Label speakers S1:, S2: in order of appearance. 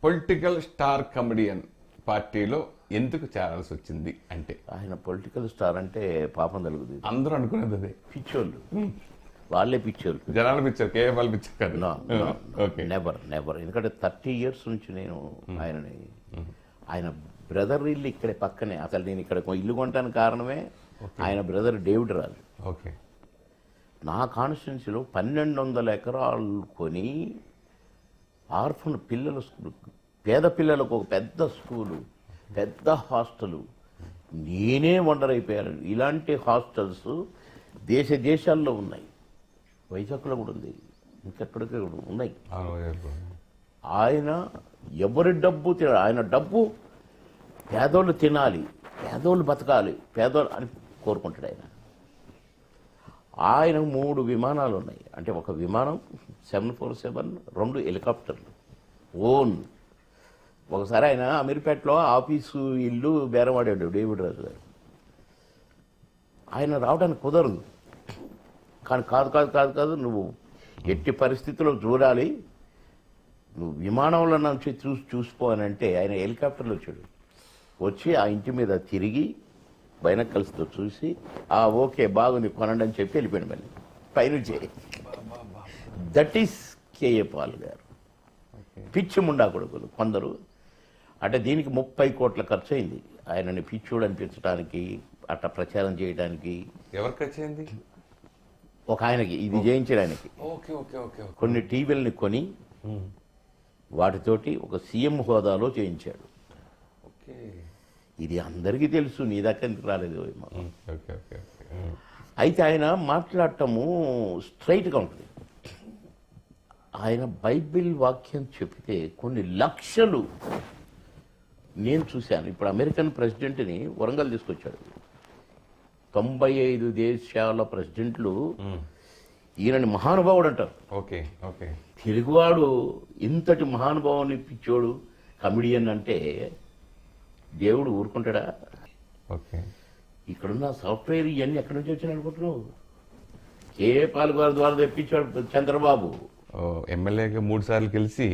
S1: Political star comedian పార్టీలో ఎందుకు చేరాల్సి వచ్చింది అంటే
S2: ఆయన పొలిటికల్ స్టార్ అంటే పాపం తలుగుతుంది.
S1: అందరూ అనుకునేది అదే.
S2: పిచ్చోళ్ళు, వాళ్ళే పిచ్చోళ్ళు.
S1: జనాలు పిచ్చారు, కేవలం పిచ్చారు కదా. Okay,
S2: never never. ఎందుకంటే 30 years నుంచి నేను ఆయన బ్రదర్ ఇల్లు ఇక్కడే పక్కనే. అసలు నేను ఇక్కడ ఇల్లు కొనడానికి కారణమే ఆయన బ్రదర్ డేవిడ్ రాజు.
S1: ఓకే,
S2: నా కాన్స్టిట్యున్సీలో 1200 ఎకరాలు కొని ఆర్ఫన్ పిల్లల స్కూల్, పేద పిల్లలకు ఒక పెద్ద స్కూలు, పెద్ద హాస్టలు, నేనే వండర్ అయిపోయాను. ఇలాంటి హాస్టల్స్ దేశ దేశాల్లో ఉన్నాయి, వైజాగ్లో కూడా ఉంది, ఇంకెక్కడికి కూడా ఉన్నాయి. ఆయన ఎవరి డబ్బు తినాలి, ఆయన డబ్బు పేదోళ్ళు తినాలి, పేదోళ్ళు బతకాలి, పేదోళ్ళు అని కోరుకుంటాడు ఆయన. ఆయన 3 విమానాలు ఉన్నాయి. అంటే ఒక విమానం 747, 2 హెలికాప్టర్లు ఓన్. ఒకసారి ఆయన అమీర్పేటలో ఆఫీసు ఇల్లు బేరవాడాడు డేవిడ్ రాజు గారు. ఆయన రావడానికి కుదరదు, కానీ కాదు కాదు కాదు కాదు నువ్వు ఎట్టి పరిస్థితుల్లో చూడాలి, నువ్వు విమానంలో నుంచి చూసిపో అని అంటే ఆయన హెలికాప్టర్లో వచ్చాడు. వచ్చి ఆ ఇంటి మీద తిరిగి బైనకల్స్తో చూసి ఓకే బాగుంది కొనండి అని చెప్పి వెళ్ళిపోయాడు. మళ్ళీ పైనుంచి. దట్ ఈస్ కేఏ పాల్ గారు. పిచ్చి ముండా కొడుకులు కొందరు. అంటే దీనికి 30 కోట్ల ఖర్చు అయింది ఆయనని పిచ్చోడు అనిపించడానికి, అట్లా ప్రచారం చేయడానికి.
S1: ఎవరు ఖర్చు అయింది?
S2: ఒక ఆయనకి ఇది చేయించడానికి కొన్ని టీవీలని కొని వాటితోటి ఒక సీఎం హోదాలో చేయించాడు. ఇది అందరికీ తెలుసు, నీ దగ్గర ఎందుకు రాలేదు. అయితే ఆయన మాట్లాడటము స్ట్రైట్గా ఉంటుంది. ఆయన బైబిల్ వాక్యం చెప్తే కొన్ని లక్షలు నేను చూశాను. ఇప్పుడు అమెరికన్ ప్రెసిడెంట్ని వరంగల్ తీసుకొచ్చాడు. 95 దేశాల ప్రెసిడెంట్లు ఈయనని మహానుభావుడు అంటారు.
S1: ఓకే ఓకే,
S2: తెలుగువాడు ఇంతటి మహానుభావుని పిచ్చోడు కమిడియన్ అంటే దేవుడు ఊరుకుంటాడా?
S1: ఓకే,
S2: ఇక్కడున్న సాఫ్ట్వేర్ ఇవన్నీ ఎక్కడి నుంచి వచ్చాను అనుకుంటున్నావు? కేఏ పాల్ గారి ద్వారా తెప్పించాడు చంద్రబాబు.
S1: ఎమ్మెల్యేగా 3 సార్లు గెలిచి